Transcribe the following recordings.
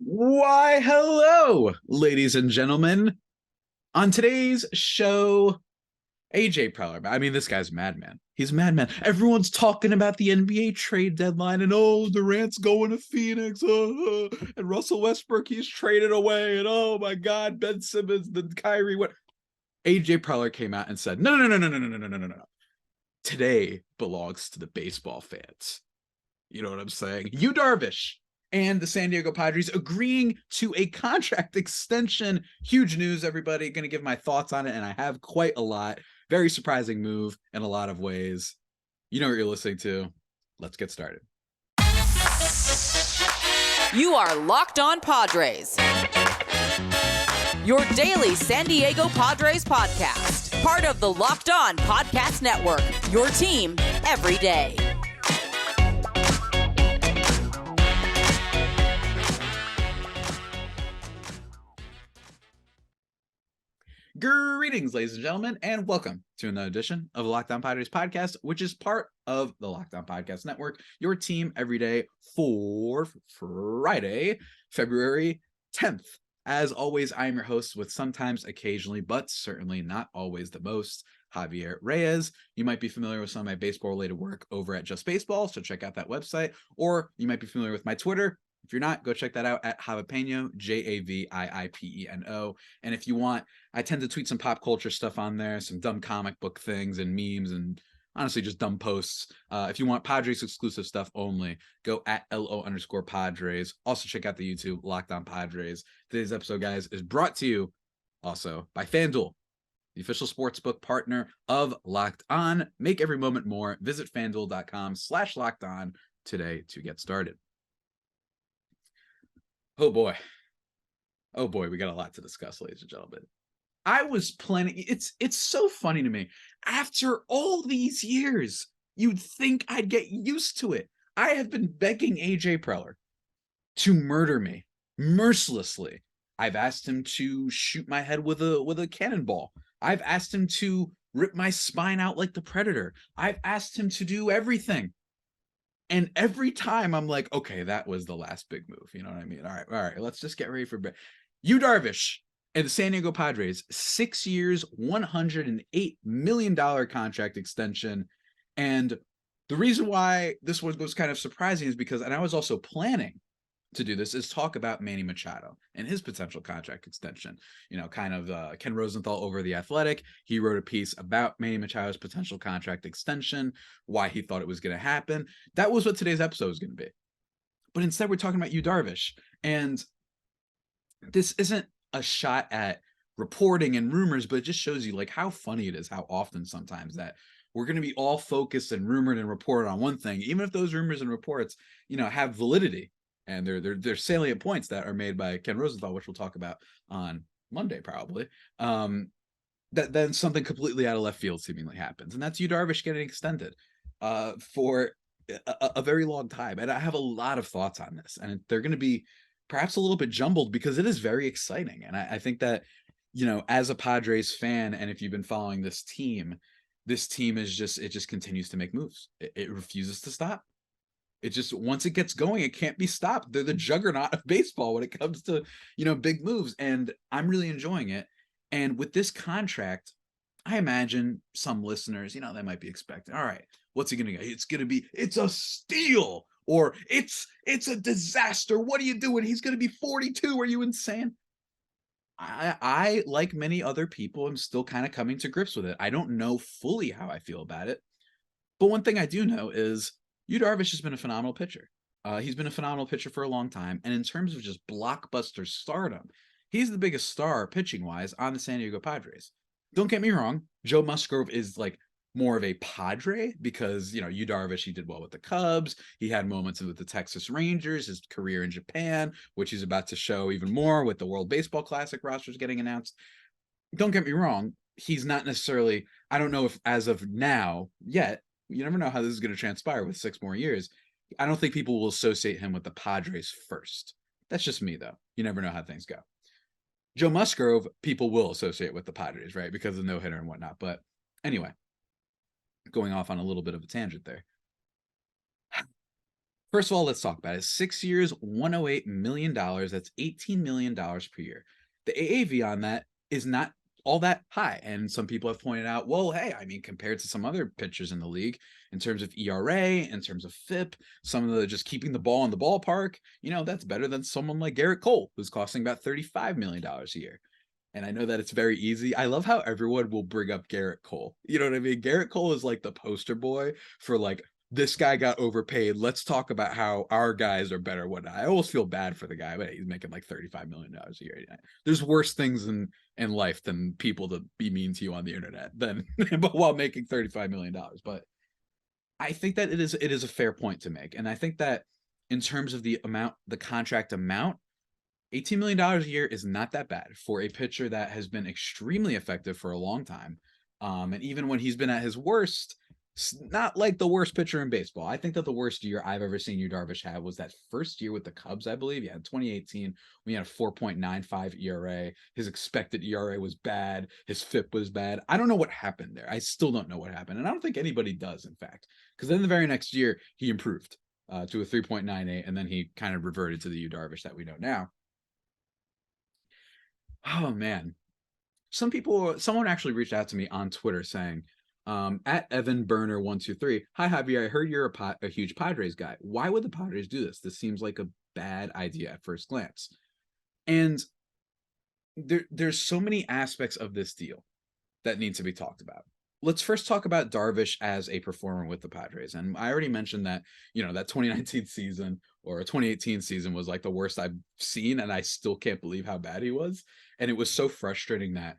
Why, hello, ladies and gentlemen. On today's show, AJ Preller. I mean, this guy's a madman. He's a madman. Everyone's talking about the NBA trade deadline and Durant's going to Phoenix. And Russell Westbrook, he's traded away. And oh my God, Ben Simmons, then Kyrie. What? AJ Preller came out and said, no. Today belongs to the baseball fans. You know what I'm saying? Yu Darvish and the San Diego Padres agreeing to a contract extension. Huge news, everybody. Going to give my thoughts on it, and I have quite a lot. Very surprising move in a lot of ways. You know what you're listening to. Let's get started. You are Locked On Padres, your daily San Diego Padres podcast. Part of the Locked On Podcast Network, your team every day. Greetings, ladies and gentlemen, and welcome to another edition of the Locked On Padres podcast, which is part of the Locked On Podcast Network, your team every day for Friday, February 10th. As always, I am your host with sometimes, occasionally, but certainly not always the most, Javier Reyes. You might be familiar with some of my baseball-related work over at Just Baseball, so check out that website, or you might be familiar with my Twitter. If you're not, go check that out at Javipeno, Javiipeno. And if you want, I tend to tweet some pop culture stuff on there, some dumb comic book things and memes and honestly just dumb posts. If you want Padres exclusive stuff only, go at LO_Padres. Also check out the YouTube Locked On Padres. Today's episode, guys, is brought to you also by FanDuel, the official sportsbook partner of Locked On. Make every moment more. Visit FanDuel.com/Locked On today to get started. Oh boy, we got a lot to discuss, ladies and gentlemen. I was planning, it's so funny to me. After all these years, you'd think I'd get used to it. I have been begging AJ Preller to murder me mercilessly. I've asked him to shoot my head with a cannonball. I've asked him to rip my spine out like the Predator. I've asked him to do everything. And every time I'm like, okay, that was the last big move. You know what I mean? All right, let's just get ready for Yu Darvish and the San Diego Padres, 6 years, $108 million contract extension. And the reason why this was kind of surprising is because, and I was also planning to do this, is talk about Manny Machado and his potential contract extension. You know, kind of Ken Rosenthal over The Athletic. He wrote a piece about Manny Machado's potential contract extension, why he thought it was going to happen. That was what today's episode was going to be. But instead, we're talking about Yu Darvish. And this isn't a shot at reporting and rumors, but it just shows you like how funny it is, how often sometimes that we're going to be all focused and rumored and reported on one thing, even if those rumors and reports, you know, have validity. And they're salient points that are made by Ken Rosenthal, which we'll talk about on Monday probably. That then something completely out of left field seemingly happens, and that's Yu Darvish getting extended for a very long time. And I have a lot of thoughts on this, and they're going to be perhaps a little bit jumbled because it is very exciting. And I think that, you know, as a Padres fan, and if you've been following this team is just continues to make moves. It refuses to stop. It just, once it gets going, it can't be stopped. They're the juggernaut of baseball when it comes to, you know, big moves. And I'm really enjoying it. And with this contract, I imagine some listeners, you know, they might be expecting, all right, what's he going to get? It's a steal, or it's a disaster. What are you doing? He's going to be 42. Are you insane? I, like many other people, am still kind of coming to grips with it. I don't know fully how I feel about it. But one thing I do know is Yu Darvish has been a phenomenal pitcher. He's been a phenomenal pitcher for a long time. And in terms of just blockbuster stardom, he's the biggest star pitching-wise on the San Diego Padres. Don't get me wrong, Joe Musgrove is like more of a Padre because, you know, Yu Darvish, he did well with the Cubs. He had moments with the Texas Rangers, his career in Japan, which he's about to show even more with the World Baseball Classic rosters getting announced. Don't get me wrong, he's not necessarily, I don't know if as of now yet, you never know how this is going to transpire with 6 more years. I don't think people will associate him with the Padres first. That's just me, though. You never know how things go. Joe Musgrove, people will associate with the Padres, right? Because of the no-hitter and whatnot. But anyway, going off on a little bit of a tangent there. First of all, let's talk about it. 6 years, $108 million. That's $18 million per year. The AAV on that is not all that high. And some people have pointed out, well, hey, I mean, compared to some other pitchers in the league, in terms of ERA, in terms of FIP, some of the just keeping the ball in the ballpark, that's better than someone like Garrett Cole, who's costing about $35 million a year. And I know that it's very easy. I love how everyone will bring up Garrett Cole. You know what I mean? Garrett Cole is like the poster boy for like, this guy got overpaid. Let's talk about how our guys are better. Whatnot. I always feel bad for the guy, but he's making like $35 million a year. There's worse things in life than people to be mean to you on the internet than but while making $35 million. But I think that it is a fair point to make. And I think that in terms of the contract amount, $18 million a year is not that bad for a pitcher that has been extremely effective for a long time. And even when he's been at his worst, not like the worst pitcher in baseball. I think that the worst year I've ever seen Yu Darvish have was that first year with the Cubs, I believe. Yeah, in 2018, we had a 4.95 ERA. His expected ERA was bad. His FIP was bad. I don't know what happened there. I still don't know what happened. And I don't think anybody does, in fact. Because then the very next year, he improved to a 3.98, and then he kind of reverted to the Yu Darvish that we know now. Oh, man. Someone actually reached out to me on Twitter saying, at Evan Burner 123, hi Javier, I heard you're a huge Padres guy. Why would the Padres do this? This seems like a bad idea at first glance. And there's so many aspects of this deal that need to be talked about. Let's first talk about Darvish as a performer with the Padres. And I already mentioned that, that 2019 season or a 2018 season was like the worst I've seen. And I still can't believe how bad he was. And it was so frustrating that,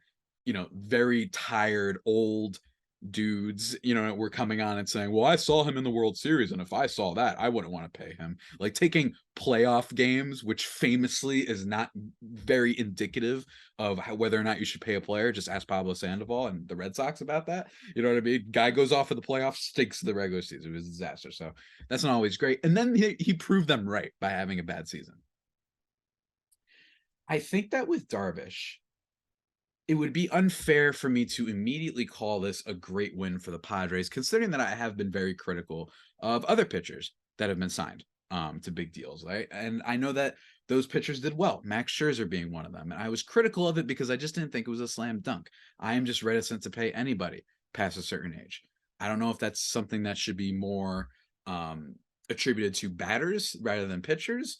very tired, old dudes, were coming on and saying, well, I saw him in the World Series, and if I saw that, I wouldn't want to pay him. Like taking playoff games, which famously is not very indicative of whether or not you should pay a player. Just ask Pablo Sandoval and the Red Sox about that. You know what I mean? Guy goes off of the playoffs, stinks the regular season. It was a disaster. So that's not always great. And then he proved them right by having a bad season. I think that with Darvish, it would be unfair for me to immediately call this a great win for the Padres, considering that I have been very critical of other pitchers that have been signed to big deals, right? And I know that those pitchers did well, Max Scherzer being one of them. And I was critical of it because I just didn't think it was a slam dunk. I am just reticent to pay anybody past a certain age. I don't know if that's something that should be more attributed to batters rather than pitchers,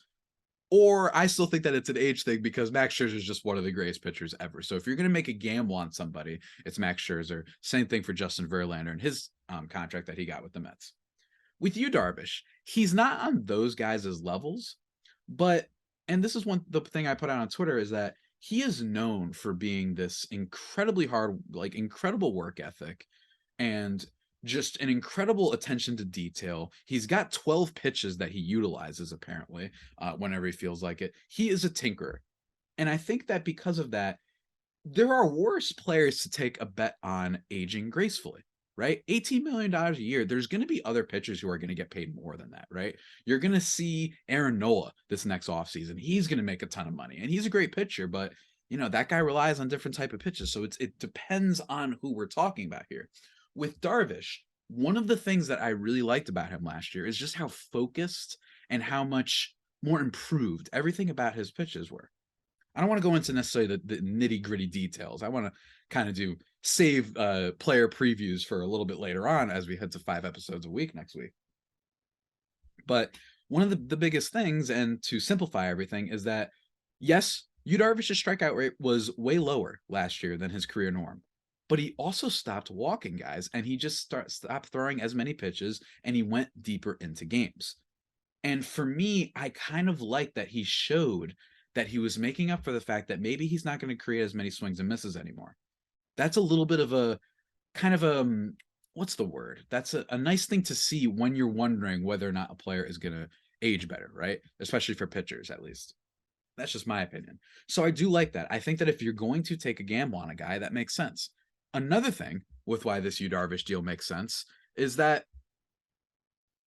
or I still think that it's an age thing because Max Scherzer is just one of the greatest pitchers ever. So if you're going to make a gamble on somebody, it's Max Scherzer. Same thing for Justin Verlander and his contract that he got with the Mets. With Yu Darvish, he's not on those guys' levels, but, and this is the thing I put out on Twitter, is that he is known for being this incredibly hard, like incredible work ethic and just an incredible attention to detail. He's got 12 pitches that he utilizes apparently whenever he feels like it. He is a tinkerer. And I think that because of that, there are worse players to take a bet on aging gracefully, right? $18 million a year. There's going to be other pitchers who are going to get paid more than that, right? You're going to see Aaron Nola this next offseason. He's going to make a ton of money and he's a great pitcher, but that guy relies on different type of pitches. So it depends on who we're talking about here. With Darvish, one of the things that I really liked about him last year is just how focused and how much more improved everything about his pitches were. I don't want to go into necessarily the nitty gritty details. I want to kind of save player previews for a little bit later on as we head to 5 episodes a week next week. But one of the biggest things, and to simplify everything, is that yes, Yu Darvish's strikeout rate was way lower last year than his career norm. But he also stopped walking guys, and he just stopped throwing as many pitches, and he went deeper into games. And for me, I kind of like that he showed that he was making up for the fact that maybe he's not going to create as many swings and misses anymore. That's a little bit of a kind of a, what's the word? That's a nice thing to see when you're wondering whether or not a player is going to age better, right? Especially for pitchers, at least. That's just my opinion. So I do like that. I think that if you're going to take a gamble on a guy, that makes sense. Another thing with why this Yu Darvish deal makes sense is that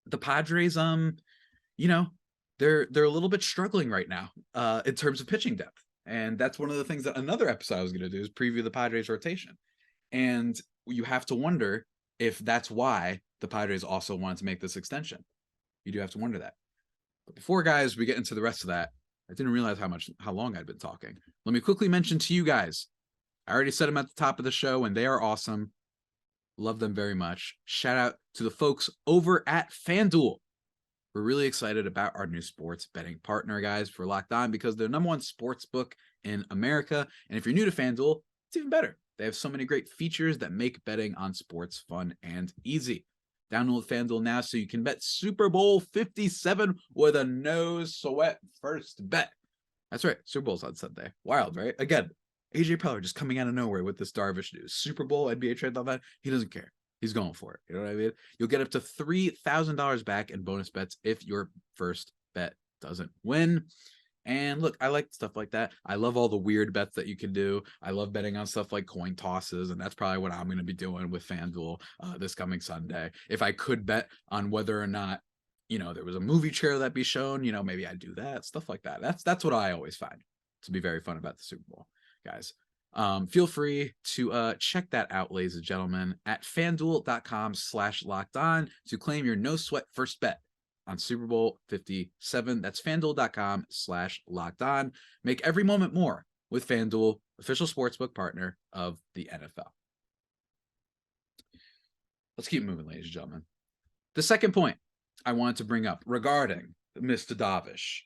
the Padres, they're a little bit struggling right now in terms of pitching depth. And that's one of the things that another episode I was going to do is preview the Padres rotation. And you have to wonder if that's why the Padres also wanted to make this extension. You do have to wonder that. But before, guys, we get into the rest of that, I didn't realize how long I'd been talking. Let me quickly mention to you guys, I already said them at the top of the show, and they are awesome. Love them very much. Shout out to the folks over at FanDuel. We're really excited about our new sports betting partner, guys, for Locked On, because they're the #1 sports book in America. And if you're new to FanDuel, it's even better. They have so many great features that make betting on sports fun and easy. Download FanDuel now so you can bet Super Bowl 57 with a no sweat first bet. That's right. Super Bowl's on Sunday. Wild, right? Again, AJ Preller just coming out of nowhere with this Darvish news. Super Bowl, NBA trade, all that. He doesn't care. He's going for it. You know what I mean? You'll get up to $3,000 back in bonus bets if your first bet doesn't win. And look, I like stuff like that. I love all the weird bets that you can do. I love betting on stuff like coin tosses, and that's probably what I'm going to be doing with FanDuel this coming Sunday. If I could bet on whether or not, there was a movie trailer that be shown, maybe I'd do that, stuff like that. That's what I always find to be very fun about the Super Bowl, guys. Feel free to check that out, ladies and gentlemen, at fanduel.com/lockedon to claim your no sweat first bet on Super Bowl 57. That's fanduel.com/lockedon. Make every moment more with FanDuel, official sportsbook partner of the NFL. Let's keep moving, ladies and gentlemen. The second point I wanted to bring up regarding Mr. Darvish,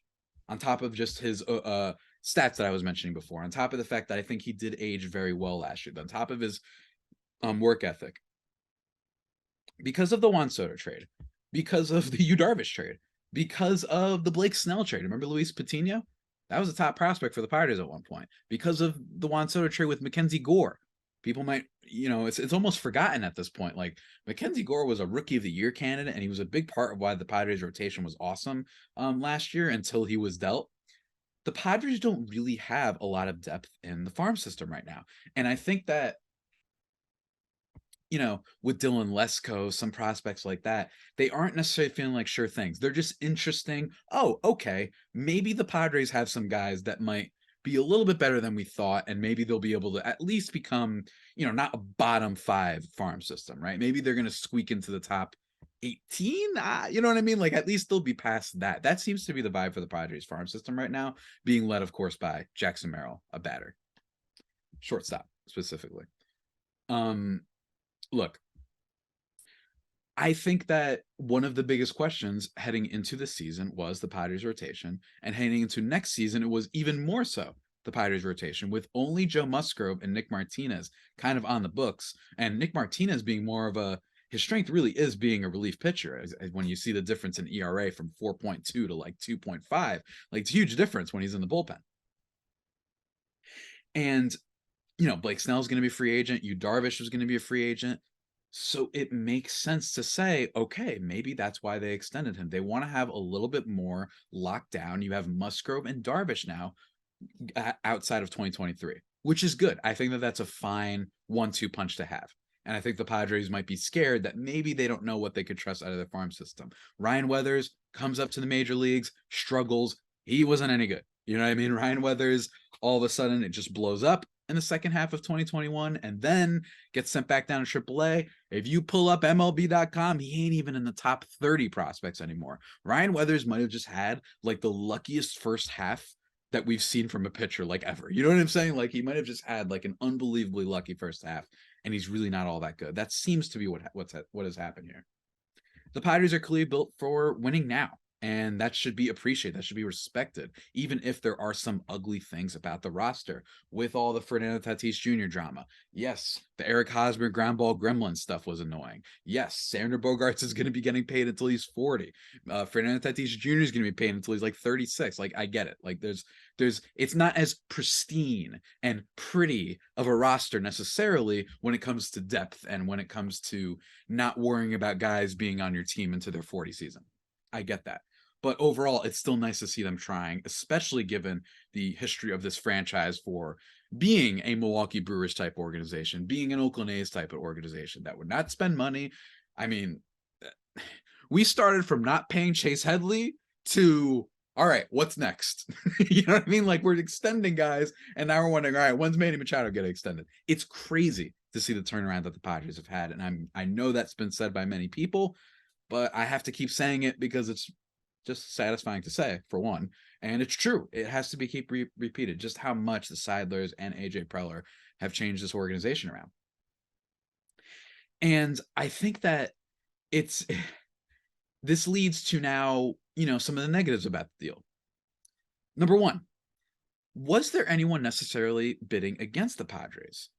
on top of just his stats that I was mentioning before, on top of the fact that I think he did age very well last year, on top of his work ethic, because of the Juan Soto trade, because of the Yu Darvish trade, because of the Blake Snell trade. Remember Luis Patino? That was a top prospect for the Padres at one point. Because of the Juan Soto trade with Mackenzie Gore. People might, it's almost forgotten at this point. Like, Mackenzie Gore was a Rookie of the Year candidate, and he was a big part of why the Padres rotation was awesome last year until he was dealt. The Padres don't really have a lot of depth in the farm system right now. And I think that, with Dylan Lesko, some prospects like that, they aren't necessarily feeling like sure things. They're just interesting. Oh, okay. Maybe the Padres have some guys that might be a little bit better than we thought, and maybe they'll be able to at least become, not a bottom 5 farm system, right? Maybe they're going to squeak into the top 18. You know what I mean? Like, at least they'll be past that. That seems to be the vibe for the Padres farm system right now, being led, of course, by Jackson Merrill, a batter, shortstop specifically. Look, I think that one of the biggest questions heading into the season was the Padres rotation, and heading into next season, it was even more so the Padres rotation, with only Joe Musgrove and Nick Martinez kind of on the books, and Nick Martinez being more of his strength really is being a relief pitcher. When you see the difference in ERA from 4.2 to like 2.5, like, it's a huge difference when he's in the bullpen. And Blake Snell is going to be a free agent. Yu Darvish was going to be a free agent. So it makes sense to say, okay, maybe that's why they extended him. They want to have a little bit more locked down. You have Musgrove and Darvish now outside of 2023, which is good. I think that that's a fine 1-2 punch to have. And I think the Padres might be scared that maybe they don't know what they could trust out of their farm system. Ryan Weathers comes up to the major leagues, struggles. He wasn't any good. You know what I mean? Ryan Weathers, all of a sudden, it just blows up in the second half of 2021 and then gets sent back down to AAA. If you pull up MLB.com, he ain't even in the top 30 prospects anymore. Ryan Weathers might have just had like the luckiest first half that we've seen from a pitcher like ever. You know what I'm saying? Like, he might have just had like an unbelievably lucky first half, and he's really not all that good. That seems to be what has happened here. The Padres are clearly built for winning now, and that should be appreciated. That should be respected, even if there are some ugly things about the roster with all the Fernando Tatis Jr. drama. Yes, the Eric Hosmer ground ball gremlin stuff was annoying. Yes, Sander Bogarts is going to be getting paid until he's 40. Fernando Tatis Jr. is going to be paid until he's like 36. Like, I get it. Like, it's not as pristine and pretty of a roster necessarily when it comes to depth and when it comes to not worrying about guys being on your team into their 40 season. I get that. But overall, it's still nice to see them trying, especially given the history of this franchise for being a Milwaukee Brewers type organization, being an Oakland A's type of organization that would not spend money. I mean, we started from not paying Chase Headley to, all right, what's next? You know what I mean? Like, we're extending guys, and now we're wondering, all right, when's Manny Machado getting extended? It's crazy to see the turnaround that the Padres have had, and I know that's been said by many people, but I have to keep saying it because it's just satisfying to say, for one. And it's true. It has to be repeated just how much the Seidlers and AJ Preller have changed this organization around. And I think that it's this leads to now, some of the negatives about the deal. Number one, was there anyone necessarily bidding against the Padres?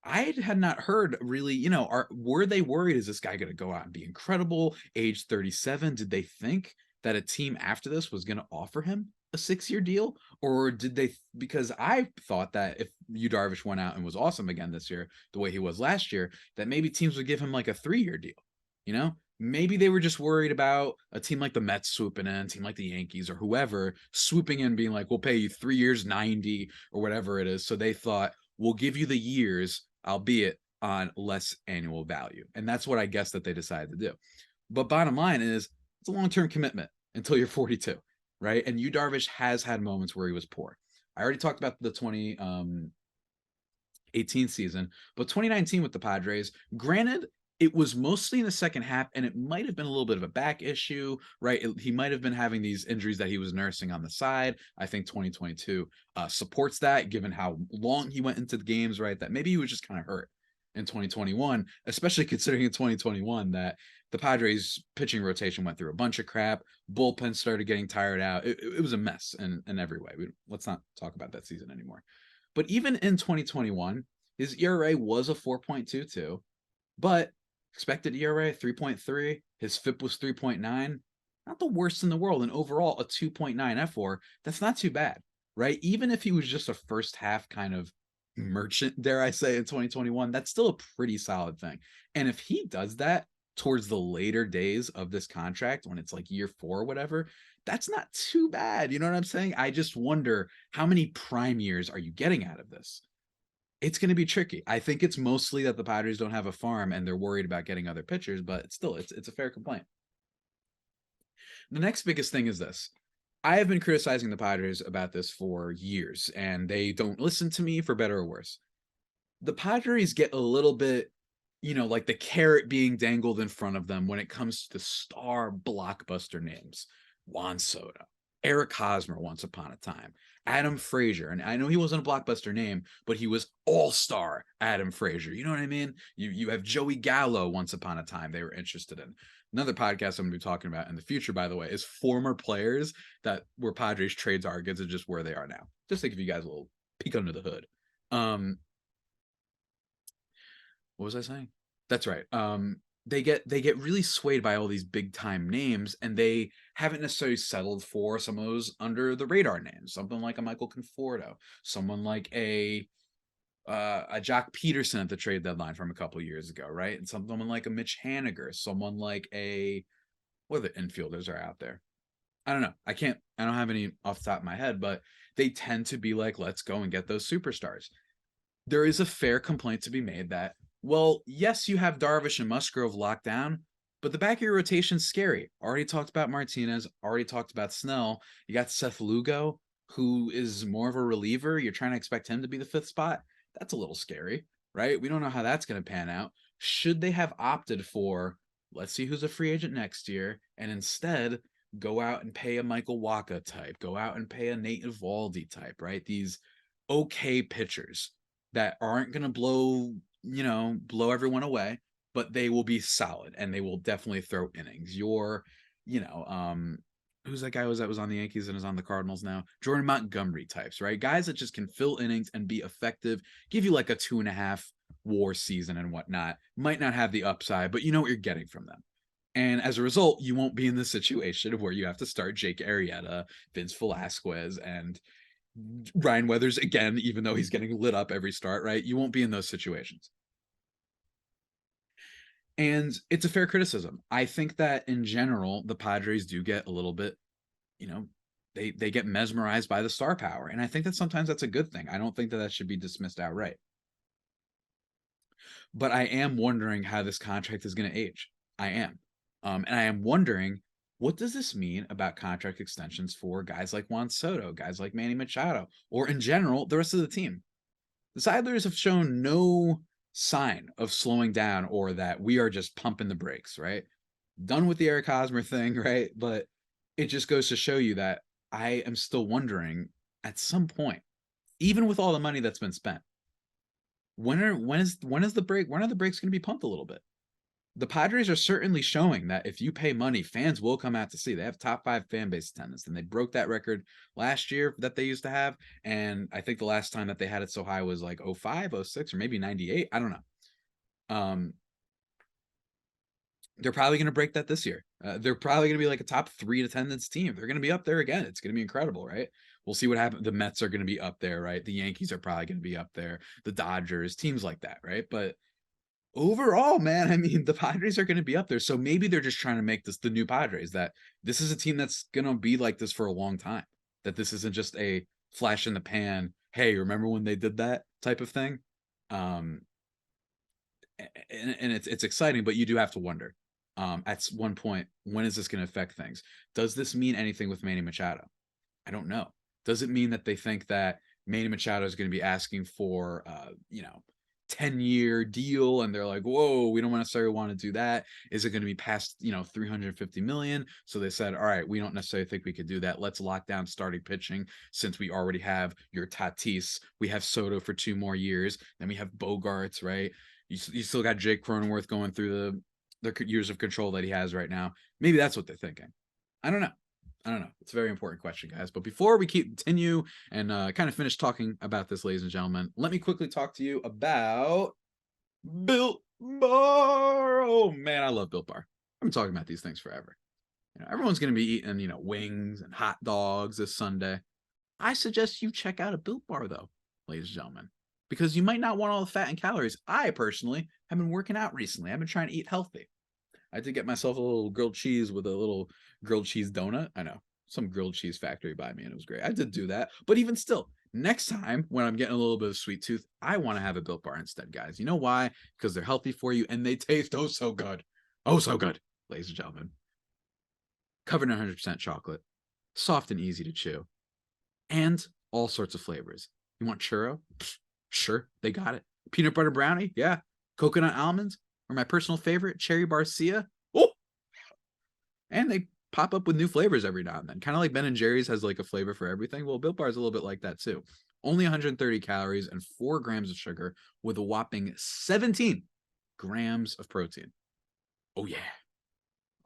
I had not heard really, were they worried? Is this guy going to go out and be incredible? Age 37, did they think that a team after this was going to offer him a 6-year deal? Or did they, because I thought that if Yu Darvish went out and was awesome again this year, the way he was last year, that maybe teams would give him like a 3-year deal, Maybe they were just worried about a team like the Mets swooping in, a team like the Yankees or whoever swooping in, being like, we'll pay you 3 years, 90 or whatever it is. So they thought, we'll give you the years, albeit on less annual value. And that's what I guess that they decided to do. But bottom line is, it's a long-term commitment until you're 42, right? And Yu Darvish has had moments where he was poor. I already talked about the 2018 season, but 2019 with the Padres, granted, it was mostly in the second half, and it might have been a little bit of a back issue, right? He might have been having these injuries that he was nursing on the side. I think 2022 supports that, given how long he went into the games, right? That maybe he was just kind of hurt in 2021, especially considering in 2021 that the Padres pitching rotation went through a bunch of crap. Bullpen started getting tired out. It was a mess in every way. Let's not talk about that season anymore. But even in 2021, his ERA was a 4.22, but expected ERA 3.3. His FIP was 3.9. Not the worst in the world. And overall, a 2.9 F4. That's not too bad, right? Even if he was just a first half kind of merchant, dare I say, in 2021, that's still a pretty solid thing. And if he does that towards the later days of this contract, when it's like year 4 or whatever, that's not too bad. You know what I'm saying? I just wonder, how many prime years are you getting out of this? It's going to be tricky. I think it's mostly that the Padres don't have a farm and they're worried about getting other pitchers, but still, it's a fair complaint. The next biggest thing is this. I have been criticizing the Padres about this for years, and they don't listen to me, for better or worse. The Padres get a little bit, like the carrot being dangled in front of them when it comes to the star blockbuster names. Juan Soto, Eric Hosmer once upon a time, Adam Frazier. And I know he wasn't a blockbuster name, but he was all-star Adam Frazier. You know what I mean? You have Joey Gallo once upon a time they were interested in. Another podcast I'm going to be talking about in the future, by the way, is former players that were Padres trade targets and just where they are now. Just to give you guys a little peek under the hood. What was I saying? That's right. They get really swayed by all these big time names, and they haven't necessarily settled for some of those under the radar names. Something like a Michael Conforto, someone like a Jock Peterson at the trade deadline from a couple years ago, right? And someone like a Mitch Haniger, someone like what other infielders are out there? I don't know. I don't have any off the top of my head, but they tend to be like, let's go and get those superstars. There is a fair complaint to be made that, well, yes, you have Darvish and Musgrove locked down, but the back of your rotation's scary. Already talked about Martinez, already talked about Snell. You got Seth Lugo, who is more of a reliever. You're trying to expect him to be the 5th spot. That's a little scary, right? We don't know how that's going to pan out. Should they have opted for, let's see who's a free agent next year, and instead go out and pay a Michael Wacha type, go out and pay a Nate Eovaldi type, right? These okay pitchers that aren't going to blow everyone away, but they will be solid and they will definitely throw innings. Who's that guy that was on the Yankees and is on the Cardinals now? Jordan Montgomery types, right? Guys that just can fill innings and be effective, give you like a 2.5 WAR season and whatnot. Might not have the upside, but you know what you're getting from them. And as a result, you won't be in this situation where you have to start Jake Arrieta, Vince Velasquez, and Ryan Weathers again, even though he's getting lit up every start, right? You won't be in those situations. And it's a fair criticism. I think that in general, the Padres do get a little bit, they get mesmerized by the star power. And I think that sometimes that's a good thing. I don't think that should be dismissed outright. But I am wondering how this contract is going to age. I am. And I am wondering, what does this mean about contract extensions for guys like Juan Soto, guys like Manny Machado, or in general, the rest of the team? The Seidlers have shown no sign of slowing down or that we are just pumping the brakes, right? Done with the Eric Hosmer thing, right? But it just goes to show you that I am still wondering at some point, even with all the money that's been spent, when is the break? When are the brakes going to be pumped a little bit? The Padres are certainly showing that if you pay money, fans will come out to see. They have top 5 fan base attendance, and they broke that record last year that they used to have. And I think the last time that they had it so high was like 05, 06, or maybe 98. I don't know. They're probably going to break that this year. They're probably going to be like a top 3 attendance team. They're going to be up there again. It's going to be incredible, right? We'll see what happens. The Mets are going to be up there, right? The Yankees are probably going to be up there. The Dodgers, teams like that, right? But overall, man, I mean, the Padres are going to be up there. So maybe they're just trying to make this the new Padres, that this is a team that's going to be like this for a long time, that this isn't just a flash in the pan, hey, remember when they did that type of thing? And it's exciting, but you do have to wonder, at one point, when is this going to affect things? Does this mean anything with Manny Machado? I don't know. Does it mean that they think that Manny Machado is going to be asking for, 10-year deal, and they're like, whoa, we don't necessarily want to do that? Is it going to be past 350 million? So they said, all right, we don't necessarily think we could do that. Let's lock down starting pitching, since we already have your Tatis, we have Soto for 2 more years, then we have Bogarts, right? You still got Jake Cronenworth going through the years of control that he has right now. Maybe that's what they're thinking. I don't know. It's a very important question, guys. But before we continue and kind of finish talking about this, ladies and gentlemen, let me quickly talk to you about Built Bar. Oh, man, I love Built Bar. I've been talking about these things forever. Everyone's going to be eating, wings and hot dogs this Sunday. I suggest you check out a Built Bar, though, ladies and gentlemen, because you might not want all the fat and calories. I personally have been working out recently. I've been trying to eat healthy. I did get myself a little grilled cheese with a little grilled cheese donut. I know, some grilled cheese factory by me, and it was great. I did do that. But even still, next time when I'm getting a little bit of sweet tooth, I want to have a Built Bar instead, guys. You know why? Because they're healthy for you, and they taste oh so good. Oh, so good, ladies and gentlemen. Covered in 100% chocolate, soft and easy to chew, and all sorts of flavors. You want churro? Sure, they got it. Peanut butter brownie? Yeah. Coconut almonds? Or my personal favorite, cherry barcia? Oh! And they pop up with new flavors every now and then. Kind of like Ben & Jerry's has like a flavor for everything. Well, Built Bar is a little bit like that too. Only 130 calories and 4 grams of sugar with a whopping 17 grams of protein. Oh, yeah.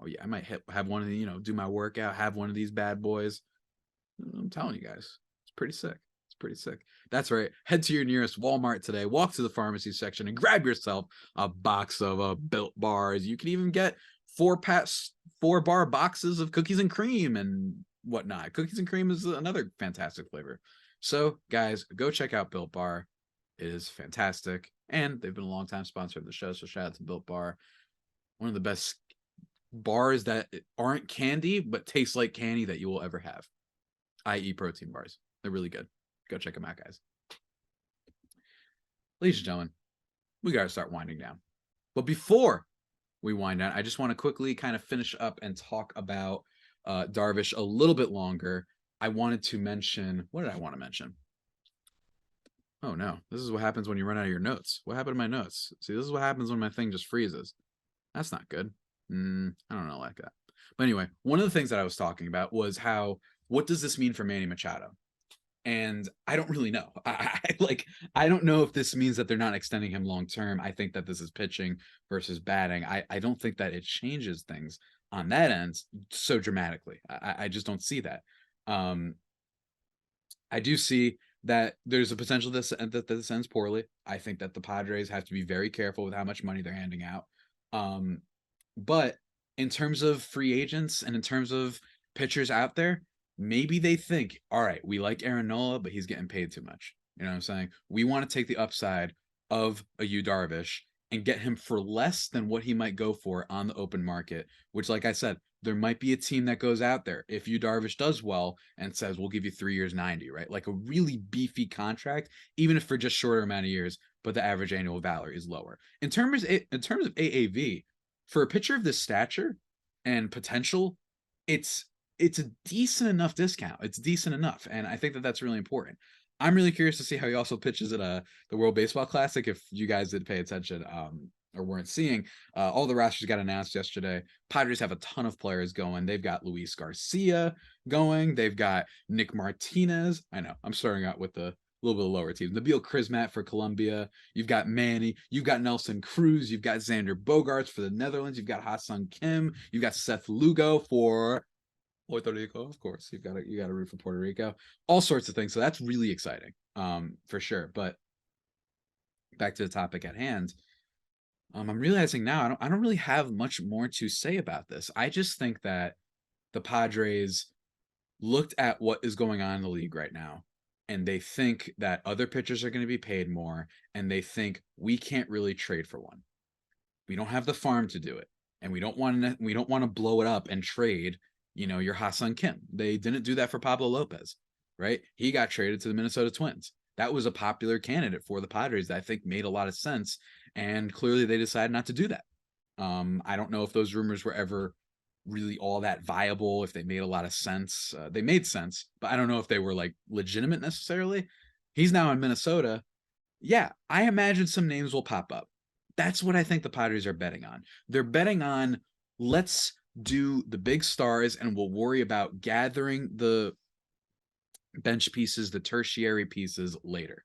Oh, yeah. I might have one of the, do my workout, have one of these bad boys. I'm telling you guys, it's pretty sick. It's pretty sick. That's right. Head to your nearest Walmart today, walk to the pharmacy section, and grab yourself a box of Built Bars. You can even get 4-bar boxes of cookies and cream and whatnot. Cookies and cream is another fantastic flavor. So, guys, go check out Built Bar. It is fantastic. And they've been a long-time sponsor of the show, so shout out to Built Bar. One of the best bars that aren't candy, but taste like candy that you will ever have, i.e. protein bars. They're really good. Go check them out, guys. Ladies and gentlemen, we got to start winding down. But before we wind down, I just want to quickly kind of finish up and talk about Darvish a little bit longer. I wanted to mention, what did I want to mention? Oh, no. This is what happens when you run out of your notes. What happened to my notes? See, this is what happens when my thing just freezes. That's not good. I don't know, like that. But anyway, one of the things that I was talking about was what does this mean for Manny Machado? And I don't really know. I don't know if this means that they're not extending him long term. I think that this is pitching versus batting. I don't think that it changes things on that end so dramatically. I just don't see that. I do see that there's a potential that this ends poorly. I think that the Padres have to be very careful with how much money they're handing out. But in terms of free agents and in terms of pitchers out there, maybe they think, all right, we like Aaron Nola, but he's getting paid too much. You know what I'm saying? We want to take the upside of a Yu Darvish and get him for less than what he might go for on the open market, which, like I said, there might be a team that goes out there, if Yu Darvish does well and says, we'll give you 3 years, 90, right? Like a really beefy contract, even if for just shorter amount of years, but the average annual value is lower. In terms of AAV, for a pitcher of this stature and potential, it's a decent enough discount. It's decent enough. And I think that that's really important. I'm really curious to see how he also pitches at the World Baseball Classic. If you guys did pay attention, or weren't seeing. All the rosters got announced yesterday. Padres have a ton of players going. They've got Luis Garcia going. They've got Nick Martinez. I know I'm starting out with the little bit of lower teams. Nabil Krismat for Colombia. You've got Manny. You've got Nelson Cruz. You've got Xander Bogaerts for the Netherlands. You've got Ha-Seong Kim. You've got Seth Lugo for Puerto Rico, of course. You got to root for Puerto Rico. All sorts of things. So that's really exciting, for sure. But back to the topic at hand. I'm realizing now I don't really have much more to say about this. I just think that the Padres looked at what is going on in the league right now, and they think that other pitchers are going to be paid more, and they think we can't really trade for one. We don't have the farm to do it, and we don't want to blow it up and trade, your Ha-Seong Kim. They didn't do that for Pablo Lopez, right? He got traded to the Minnesota Twins. That was a popular candidate for the Padres that I think made a lot of sense, and clearly they decided not to do that. I don't know if those rumors were ever really all that viable, if they made a lot of sense. They made sense, but I don't know if they were like legitimate necessarily. He's now in Minnesota. Yeah, I imagine some names will pop up. That's what I think the Padres are betting on. They're betting on, let's do the big stars and we'll worry about gathering the bench pieces, the tertiary pieces later.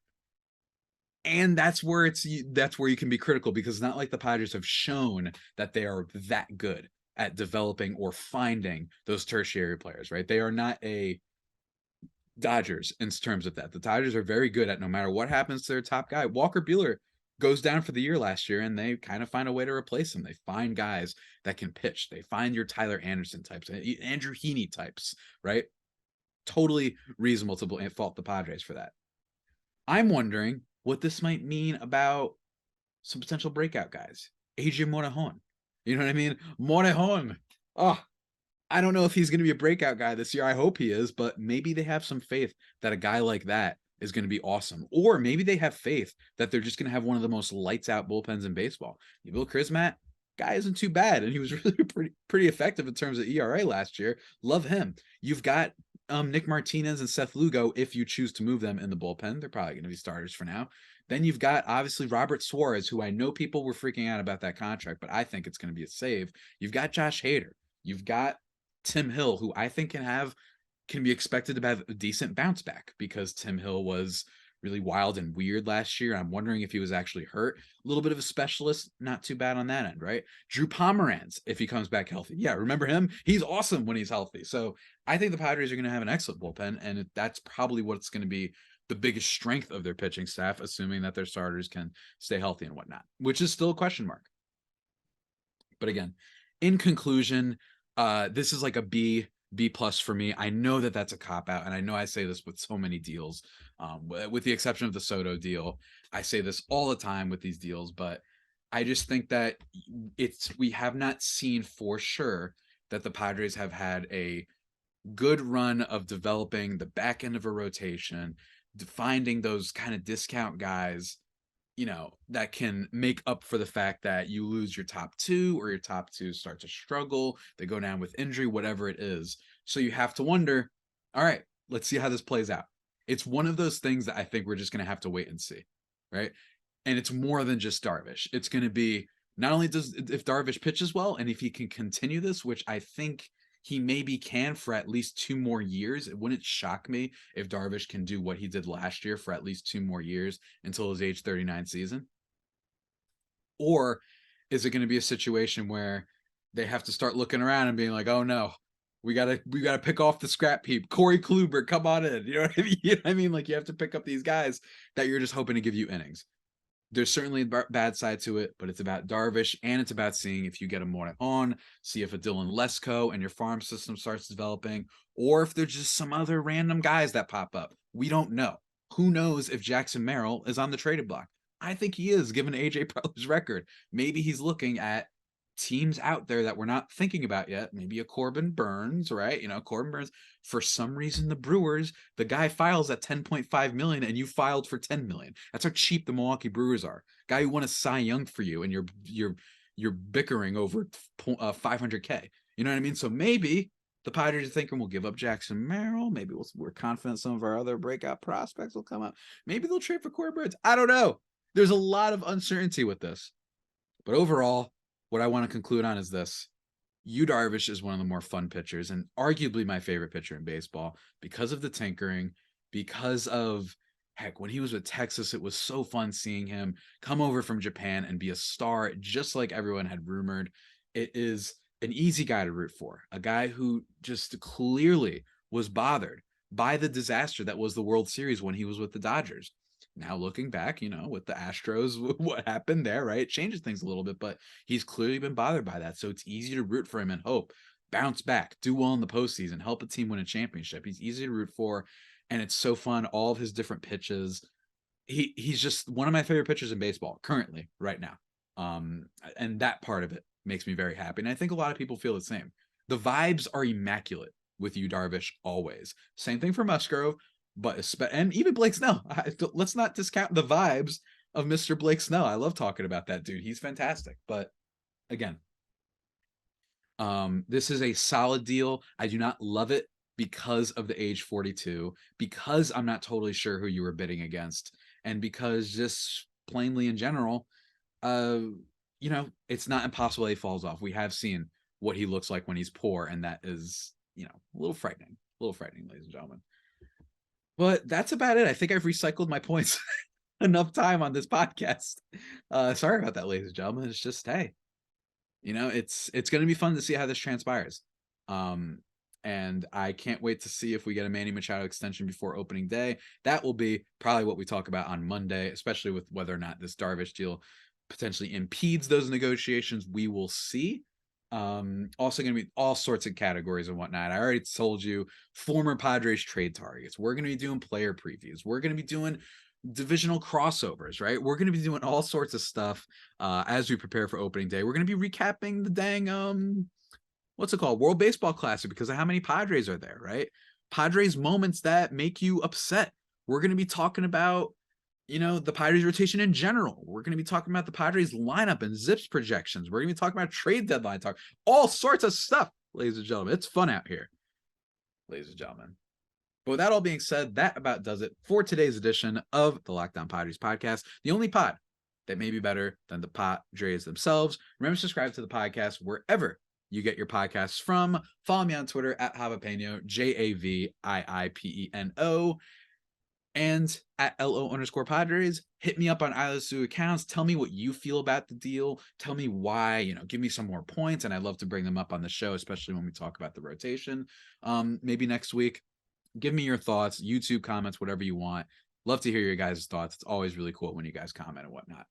And that's where you can be critical, because it's not like the Padres have shown that they are that good at developing or finding those tertiary players, right? They are not a Dodgers in terms of that. The Dodgers are very good at, no matter what happens to their top guy. Walker Buehler goes down for the year last year, and they kind of find a way to replace him. They find guys that can pitch. They find your Tyler Anderson types, Andrew Heaney types, right? Totally reasonable to fault the Padres for that. I'm wondering what this might mean about some potential breakout guys. AJ Morejon. You know what I mean? Morejon. Oh, I don't know if he's going to be a breakout guy this year. I hope he is, but maybe they have some faith that a guy like that is going to be awesome. Or maybe they have faith that they're just going to have one of the most lights out bullpens in baseball. Nabil Krismat, guy isn't too bad, and he was really pretty effective in terms of ERA last year. Love him. You've got Nick Martinez and Seth Lugo, if you choose to move them in the bullpen. They're probably going to be starters for now. Then you've got, obviously, Robert Suarez, who I know people were freaking out about that contract, but I think it's going to be a save. You've got Josh Hader. You've got Tim Hill, who I think can be expected to have a decent bounce back, because Tim Hill was really wild and weird last year. I'm wondering if he was actually hurt. A little bit of a specialist, not too bad on that end, right? Drew Pomeranz, if he comes back healthy. Yeah, remember him? He's awesome when he's healthy. So I think the Padres are going to have an excellent bullpen, and that's probably what's going to be the biggest strength of their pitching staff, assuming that their starters can stay healthy and whatnot, which is still a question mark. But again, in conclusion, this is like a B plus for me. I know that that's a cop out, and I know I say this with so many deals, with the exception of the Soto deal. I say this all the time with these deals, but I just think that we have not seen for sure that the Padres have had a good run of developing the back end of a rotation, finding those kind of discount guys, that can make up for the fact that you lose your top two, or your top two start to struggle. They go down with injury, whatever it is. So you have to wonder, all right, let's see how this plays out. It's one of those things that I think we're just going to have to wait and see, right? And it's more than just Darvish. It's going to be not only if Darvish pitches well, and if he can continue this, which I think he maybe can for at least 2 more years. It wouldn't shock me if Darvish can do what he did last year for at least 2 more years until his age 39 season. Or is it going to be a situation where they have to start looking around and being like, oh no, we gotta pick off the scrap heap. Corey Kluber, come on in. You know what I mean? You know what I mean? Like, you have to pick up these guys that you're just hoping to give you innings. There's certainly a bad side to it, but it's about Darvish, and it's about seeing if you get a Morejon, see if a Dylan Lesko and your farm system starts developing, or if there's just some other random guys that pop up. We don't know. Who knows if Jackson Merrill is on the traded block? I think he is, given AJ Preller's record. Maybe he's looking at teams out there that we're not thinking about yet. Maybe a Corbin Burns, right? Corbin Burns. For some reason, the Brewers, the guy files at $10.5 million, and you filed for $10 million. That's how cheap the Milwaukee Brewers are. Guy who won a Cy Young for you, and you're bickering over $500K. You know what I mean? So maybe the Padres are thinking, we'll give up Jackson Merrill. Maybe we're confident some of our other breakout prospects will come up. Maybe they'll trade for Corbin Burns. I don't know. There's a lot of uncertainty with this. But overall, what I want to conclude on is this. Yu Darvish is one of the more fun pitchers and arguably my favorite pitcher in baseball because of the tinkering, because of, heck, when he was with Texas, it was so fun seeing him come over from Japan and be a star just like everyone had rumored. It is an easy guy to root for, a guy who just clearly was bothered by the disaster that was the World Series when he was with the Dodgers. Now looking back, with the Astros, what happened there, right? It changes things a little bit, but he's clearly been bothered by that. So it's easy to root for him and hope, bounce back, do well in the postseason, help a team win a championship. He's easy to root for, and it's so fun. All of his different pitches. He's just one of my favorite pitchers in baseball currently, right now. And that part of it makes me very happy. And I think a lot of people feel the same. The vibes are immaculate with Yu Darvish always. Same thing for Musgrove. And even Blake Snell. Let's not discount the vibes of Mr. Blake Snell. I love talking about that dude. He's fantastic. But again, this is a solid deal. I do not love it because of the age 42, because I'm not totally sure who you were bidding against, and because just plainly in general, it's not impossible he falls off. We have seen what he looks like when he's poor, and that is, a little frightening, ladies and gentlemen. But that's about it. I think I've recycled my points enough time on this podcast. Sorry about that, ladies and gentlemen. It's just, hey, it's going to be fun to see how this transpires. And I can't wait to see if we get a Manny Machado extension before opening day. That will be probably what we talk about on Monday, especially with whether or not this Darvish deal potentially impedes those negotiations. We will see. Also going to be all sorts of categories and whatnot. I already told you, former Padres trade targets. We're going to be doing player previews. We're going to be doing divisional crossovers, right? We're going to be doing all sorts of stuff as we prepare for opening day. We're going to be recapping the dang what's it called, World Baseball Classic, because of how many Padres are there, right? Padres moments that make you upset. We're going to be talking about the Padres rotation in general. We're going to be talking about the Padres lineup and Zips projections. We're going to be talking about trade deadline talk, all sorts of stuff, ladies and gentlemen. It's fun out here, ladies and gentlemen. But with that all being said, that about does it for today's edition of the Locked On Padres podcast, the only pod that may be better than the Padres themselves. Remember to subscribe to the podcast wherever you get your podcasts from. Follow me on Twitter at Javipeno, JAVIIPENO. And at LO_Padres. Hit me up on either of the accounts. Tell me what you feel about the deal. Tell me why, give me some more points. And I'd love to bring them up on the show, especially when we talk about the rotation. Maybe next week. Give me your thoughts, YouTube comments, whatever you want. Love to hear your guys' thoughts. It's always really cool when you guys comment and whatnot.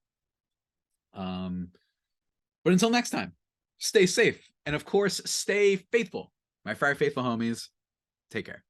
But until next time, stay safe. And of course, stay faithful. My Fire Faithful homies, take care.